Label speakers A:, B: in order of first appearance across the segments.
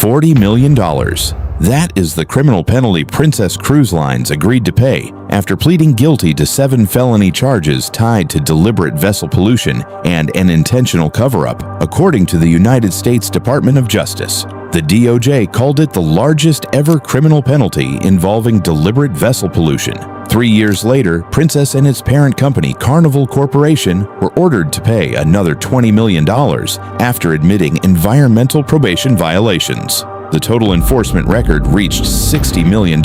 A: $40 million. That is the criminal penalty Princess Cruise Lines agreed to pay after pleading guilty to 7 felony charges tied to deliberate vessel pollution and an intentional cover-up, according to the United States Department of Justice. The DOJ called it the largest ever criminal penalty involving deliberate vessel pollution. 3 years later, Princess and its parent company, Carnival Corporation, were ordered to pay another $20 million after admitting environmental probation violations. The total enforcement record reached $60 million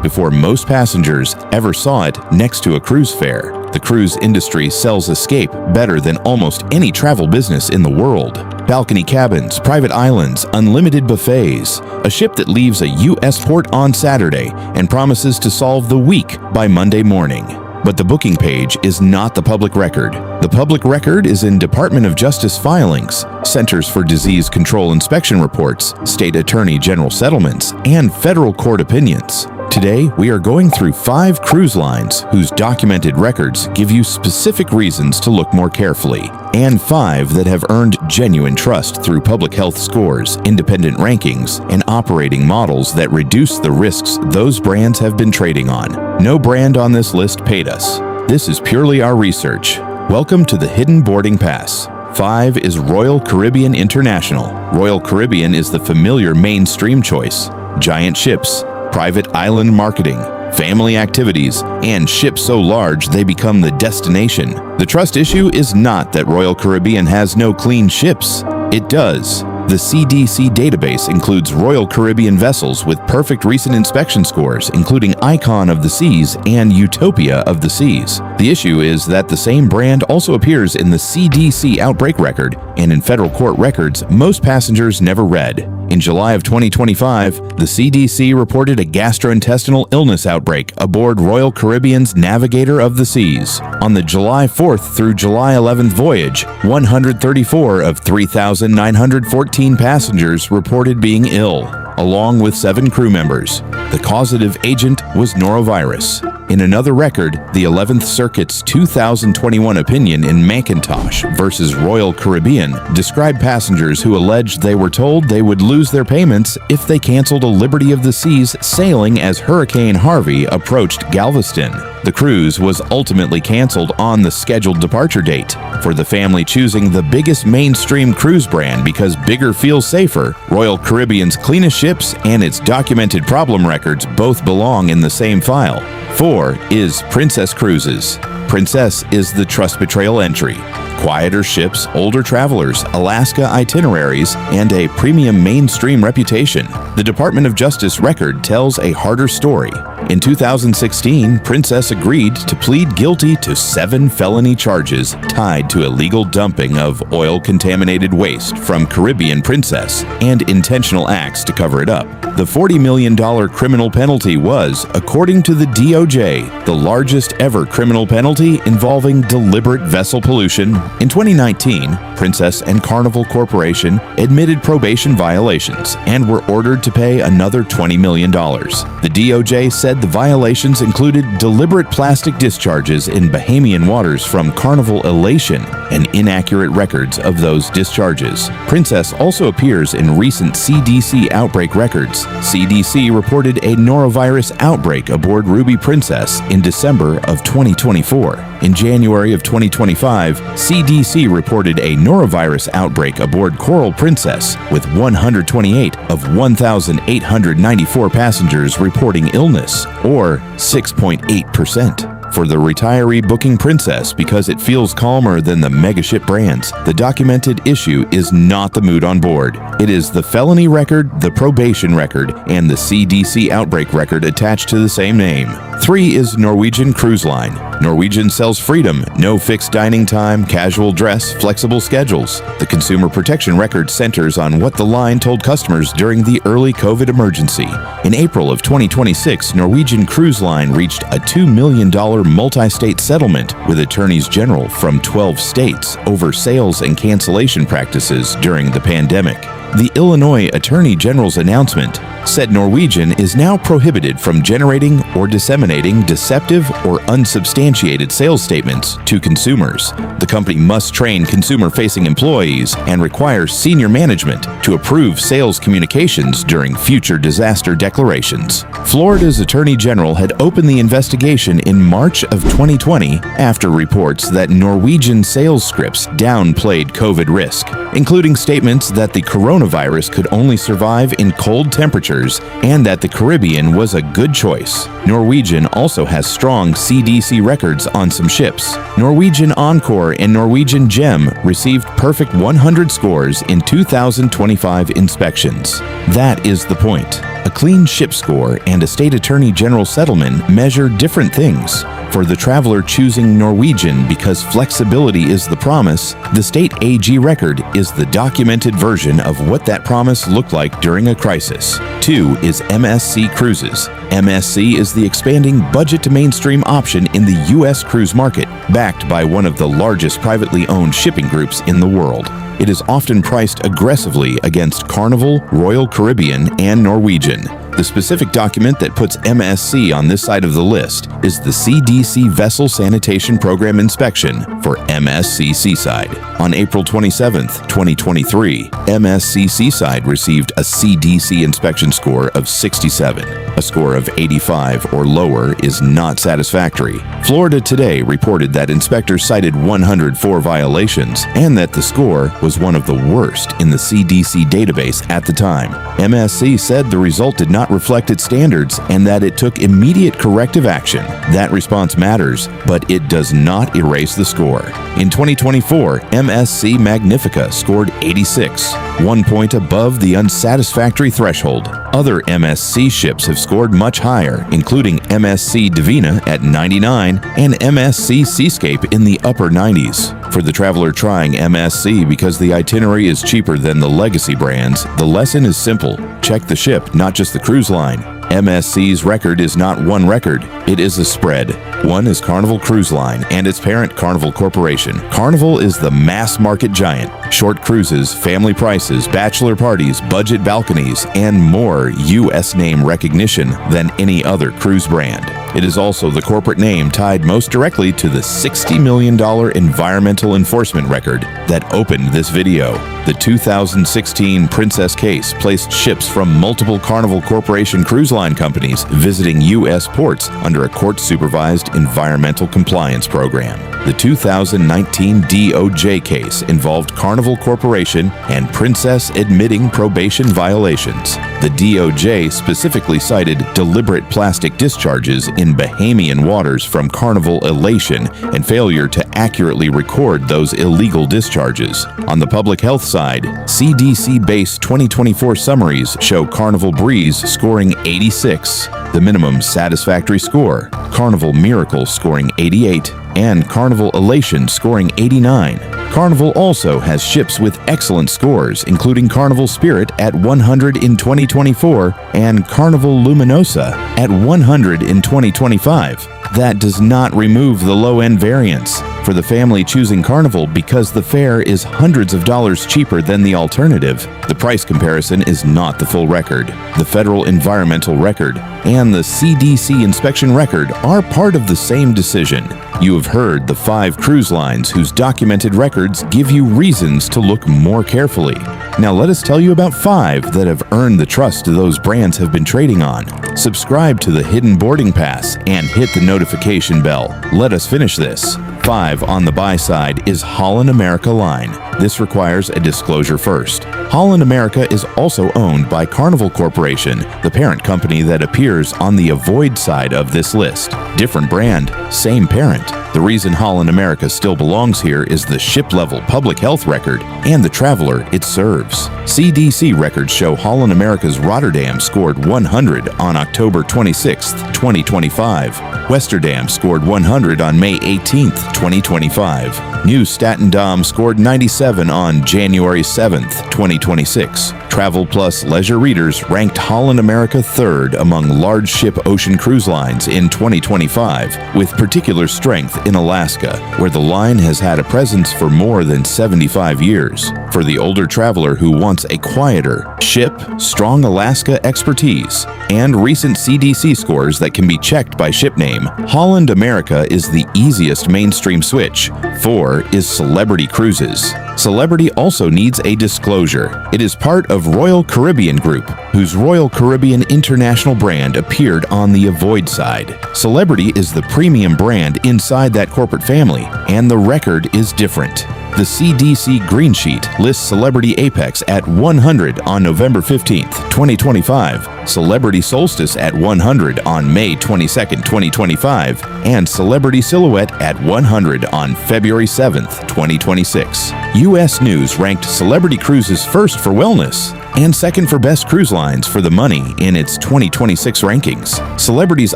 A: before most passengers ever saw it next to a cruise fare. The cruise industry sells escape better than almost any travel business in the world. Balcony cabins, private islands, unlimited buffets. A ship that leaves a U.S. port on Saturday and promises to solve the week by Monday morning. But the booking page is not the public record. The public record is in Department of Justice filings, Centers for Disease Control inspection reports, state attorney general settlements, and federal court opinions. Today, we are going through 5 cruise lines whose documented records give you specific reasons to look more carefully, and 5 that have earned genuine trust through public health scores, independent rankings, and operating models that reduce the risks those brands have been trading on. No brand on this list paid us. This is purely our research. Welcome to the Hidden Boarding Pass. 5 is Royal Caribbean International. Royal Caribbean is the familiar mainstream choice. Giant ships, private island marketing, family activities, and ships so large they become the destination. The trust issue is not that Royal Caribbean has no clean ships. It does. The CDC database includes Royal Caribbean vessels with perfect recent inspection scores, including Icon of the Seas and Utopia of the Seas. The issue is that the same brand also appears in the CDC outbreak record and in federal court records most passengers never read. In July of 2025, the CDC reported a gastrointestinal illness outbreak aboard Royal Caribbean's Navigator of the Seas. On the July 4th through July 11th voyage, 134 of 3,914 passengers reported being ill, along with 7 crew members. The causative agent was norovirus. In another record, the 11th Circuit's 2021 opinion in McIntosh versus Royal Caribbean described passengers who alleged they were told they would lose their payments if they canceled a Liberty of the Seas sailing as Hurricane Harvey approached Galveston. The cruise was ultimately canceled on the scheduled departure date. For the family choosing the biggest mainstream cruise brand because bigger feels safer, Royal Caribbean's cleanest ships and its documented problem records both belong in the same file. 4 is Princess Cruises. Princess is the trust betrayal entry. Quieter ships, older travelers, Alaska itineraries, and a premium mainstream reputation. The Department of Justice record tells a harder story. In 2016, Princess agreed to plead guilty to 7 felony charges tied to illegal dumping of oil-contaminated waste from Caribbean Princess and intentional acts to cover it up. The $40 million criminal penalty was, according to the DOJ, the largest ever criminal penalty involving deliberate vessel pollution. In 2019, Princess and Carnival Corporation admitted probation violations and were ordered to pay another $20 million. The DOJ said the violations included deliberate plastic discharges in Bahamian waters from Carnival Elation and inaccurate records of those discharges. Princess also appears in recent CDC outbreak records. CDC reported a norovirus outbreak aboard Ruby Princess in December of 2024. In January of 2025, CDC reported a norovirus outbreak aboard Coral Princess, with 128 of 1,894 passengers reporting illness, or 6.8%. For the retiree booking Princess because it feels calmer than the megaship brands, the documented issue is not the mood on board. It is the felony record, the probation record, and the CDC outbreak record attached to the same name. 3 is Norwegian Cruise Line. Norwegian sells freedom, no fixed dining time, casual dress, flexible schedules. The consumer protection record centers on what the line told customers during the early COVID emergency. In April of 2026, Norwegian Cruise Line reached a $2 million multi-state settlement with attorneys general from 12 states over sales and cancellation practices during the pandemic. The Illinois Attorney General's announcement, said Norwegian is now prohibited from generating or disseminating deceptive or unsubstantiated sales statements to consumers. The company must train consumer-facing employees and require senior management to approve sales communications during future disaster declarations. Florida's Attorney General had opened the investigation in March of 2020 after reports that Norwegian sales scripts downplayed COVID risk, including statements that the coronavirus could only survive in cold temperatures and that the Caribbean was a good choice. Norwegian also has strong CDC records on some ships. Norwegian Encore and Norwegian Gem received perfect 100 scores in 2025 inspections. That is the point. A clean ship score and a state attorney general settlement measure different things. For the traveler choosing Norwegian because flexibility is the promise, the state AG record is the documented version of what that promise looked like during a crisis. 2 is MSC Cruises. MSC is the expanding budget-to-mainstream option in the U.S. cruise market, backed by one of the largest privately owned shipping groups in the world. It is often priced aggressively against Carnival, Royal Caribbean, and Norwegian. The specific document that puts MSC on this side of the list is the CDC Vessel Sanitation Program Inspection for MSC Seaside. On April 27, 2023, MSC Seaside received a CDC inspection score of 67. A score of 85 or lower is not satisfactory. Florida Today reported that inspectors cited 104 violations and that the score was one of the worst in the CDC database at the time. MSC said the result did not reflect its standards and that it took immediate corrective action. That response matters, but it does not erase the score. In 2024, MSC Magnifica scored 86, 1 point above the unsatisfactory threshold. Other MSC ships have scored much higher, including MSC Divina at 99 and MSC Seascape in the upper 90s. For the traveler trying MSC because the itinerary is cheaper than the legacy brands, the lesson is simple. Check the ship, not just the cruise line. MSC's record is not one record, it is a spread. One is Carnival Cruise Line and its parent Carnival Corporation. Carnival is the mass market giant. Short cruises, family prices, bachelor parties, budget balconies, and more U.S. name recognition than any other cruise brand. It is also the corporate name tied most directly to the $60 million environmental enforcement record that opened this video. The 2016 Princess case placed ships from multiple Carnival Corporation cruise line companies visiting U.S. ports under a court-supervised environmental compliance program. The 2019 DOJ case involved Carnival Corporation and Princess admitting probation violations. The DOJ specifically cited deliberate plastic discharges in Bahamian waters from Carnival Elation and failure to accurately record those illegal discharges. On the public health side, CDC-based 2024 summaries show Carnival Breeze scoring 86, the minimum satisfactory score, Carnival Miracle scoring 88, and Carnival Elation scoring 89. Carnival also has ships with excellent scores, including Carnival Spirit at 100 in 2024 and Carnival Luminosa at 100 in 2025. That does not remove the low-end variants for the family choosing Carnival because the fare is hundreds of dollars cheaper than the alternative. The price comparison is not the full record. The federal environmental record and the CDC inspection record are part of the same decision. You have heard the 5 cruise lines whose documented records give you reasons to look more carefully. Now let us tell you about 5 that have earned the trust those brands have been trading on. Subscribe to the Hidden Boarding Pass and hit the notification bell. Let us finish this. 5 on the buy side is Holland America Line. This requires a disclosure first. Holland America is also owned by Carnival Corporation, the parent company that appears on the avoid side of this list. Different brand, same parent. The reason Holland America still belongs here is the ship-level public health record and the traveler it serves. CDC records show Holland America's Rotterdam scored 100 on October 26, 2025. Westerdam scored 100 on May 18, 2025. New Statendam scored 97 7 on January 7th, 2026. Travel Plus leisure readers ranked Holland America third among large ship ocean cruise lines in 2025, with particular strength in Alaska, where the line has had a presence for more than 75 years. For the older traveler who wants a quieter ship, strong Alaska expertise, and recent CDC scores that can be checked by ship name, Holland America is the easiest mainstream switch. 4 is Celebrity Cruises. Celebrity also needs a disclosure. It is part of Royal Caribbean Group, whose Royal Caribbean International brand appeared on the Avoid side. Celebrity is the premium brand inside that corporate family, and the record is different. The CDC Green Sheet lists Celebrity Apex at 100 on November 15th, 2025, Celebrity Solstice at 100 on May 22nd, 2025, and Celebrity Silhouette at 100 on February 7th, 2026. U.S. News ranked Celebrity Cruises first for wellness and second for best cruise lines for the money in its 2026 rankings. Celebrity's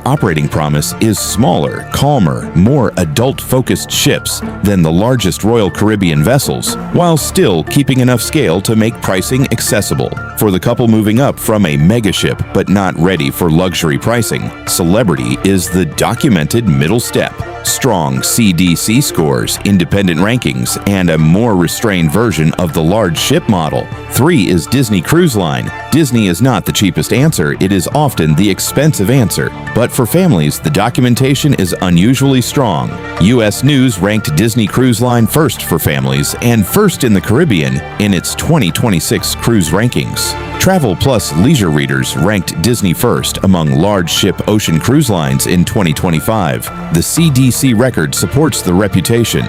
A: operating promise is smaller, calmer, more adult-focused ships than the largest Royal Caribbean vessels, while still keeping enough scale to make pricing accessible. For the couple moving up from a megaship but not ready for luxury pricing, Celebrity is the documented middle step. Strong CDC scores, independent rankings, and a more restrained version of the large ship model. 3 is Disney Cruise Line. Disney is not the cheapest answer, it is often the expensive answer. But for families, the documentation is unusually strong. U.S. News ranked Disney Cruise Line first for families and first in the Caribbean in its 2026 cruise rankings. Travel Plus leisure readers ranked Disney first among large ship ocean cruise lines in 2025. The CDC record supports the reputation.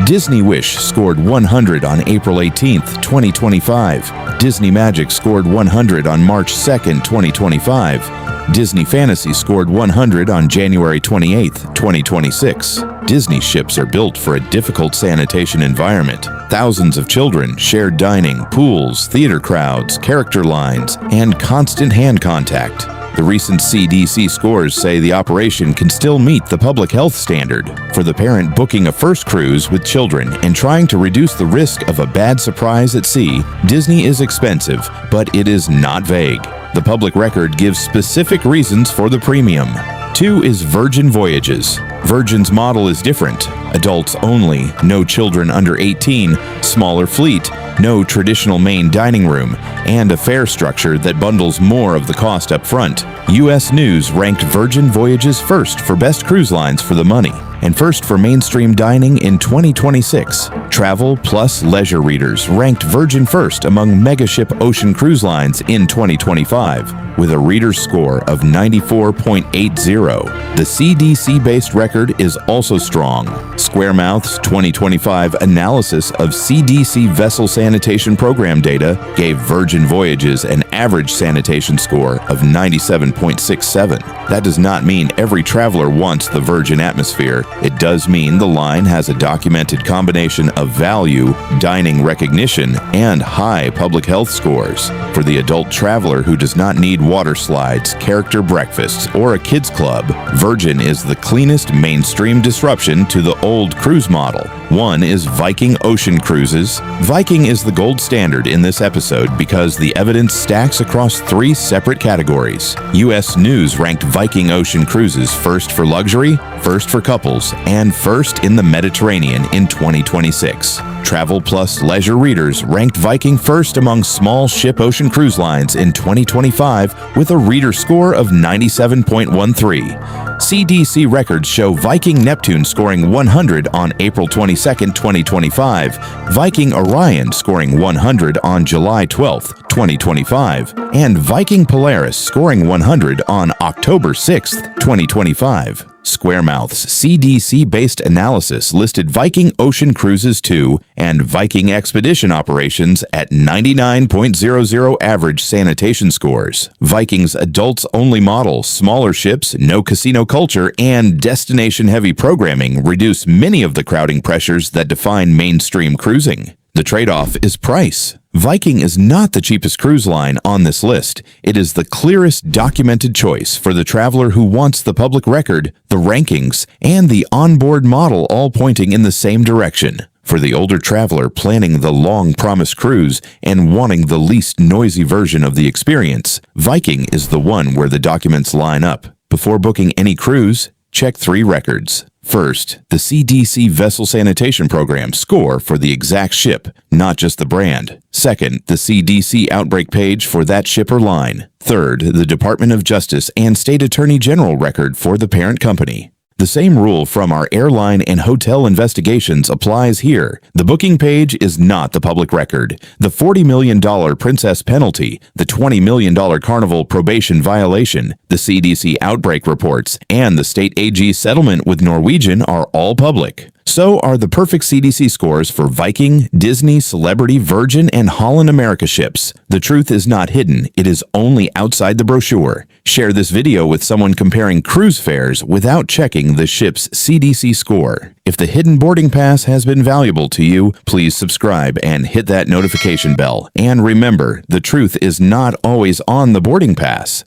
A: Disney Wish scored 100 on April 18, 2025. Disney Magic scored 100 on March 2, 2025. Disney Fantasy scored 100 on January 28, 2026. Disney ships are built for a difficult sanitation environment. Thousands of children, shared dining, pools, theater crowds, character lines, and constant hand contact. The recent CDC scores say the operation can still meet the public health standard. For the parent booking a first cruise with children and trying to reduce the risk of a bad surprise at sea, Disney is expensive, but it is not vague. The public record gives specific reasons for the premium. 2 is Virgin Voyages. Virgin's model is different. Adults only, no children under 18, smaller fleet, no traditional main dining room, and a fare structure that bundles more of the cost up front. U.S. News ranked Virgin Voyages first for best cruise lines for the money and first for mainstream dining in 2026. Travel Plus leisure readers ranked Virgin first among megaship ocean cruise lines in 2025, with a reader score of 94.80. The CDC-based record is also strong. Squaremouth's 2025 analysis of CDC vessel sanitation program data gave Virgin Voyages an average sanitation score of 97.67. That does not mean every traveler wants the Virgin atmosphere. It does mean the line has a documented combination of value, dining recognition, and high public health scores. For the adult traveler who does not need water slides, character breakfasts, or a kids club, Virgin is the cleanest mainstream disruption to the old cruise model. 1 is Viking Ocean Cruises. Viking is the gold standard in this episode because the evidence stacks across 3 separate categories. U.S. News ranked Viking Ocean Cruises first for luxury, first for couples, and first in the Mediterranean in 2026. Travel Plus leisure readers ranked Viking first among small ship ocean cruise lines in 2025 with a reader score of 97.13. CDC records show Viking Neptune scoring 100 on April 22, 2025, Viking Orion scoring 100 on July 12, 2025, and Viking Polaris scoring 100 on October 6, 2025. Squaremouth's CDC-based analysis listed Viking Ocean Cruises 2 and Viking Expedition operations at 99.00 average sanitation scores. Viking's adults-only model, smaller ships, no casino culture, and destination-heavy programming reduce many of the crowding pressures that define mainstream cruising. The trade-off is price. Viking is not the cheapest cruise line on this list. It is the clearest documented choice for the traveler who wants the public record, the rankings, and the onboard model all pointing in the same direction. For the older traveler planning the long-promised cruise and wanting the least noisy version of the experience, Viking is the one where the documents line up. Before booking any cruise, check 3 records. First, the CDC Vessel Sanitation Program score for the exact ship, not just the brand. Second, the CDC outbreak page for that ship or line. Third, the Department of Justice and State Attorney General record for the parent company. The same rule from our airline and hotel investigations applies here. The booking page is not the public record. The $40 million Princess penalty, the $20 million Carnival probation violation, the CDC outbreak reports, and the state AG settlement with Norwegian are all public. So are the perfect CDC scores for Viking, Disney, Celebrity, Virgin, and Holland America ships. The truth is not hidden. It is only outside the brochure. Share this video with someone comparing cruise fares without checking the ship's CDC score. If the hidden boarding pass has been valuable to you, please subscribe and hit that notification bell. And remember, the truth is not always on the boarding pass.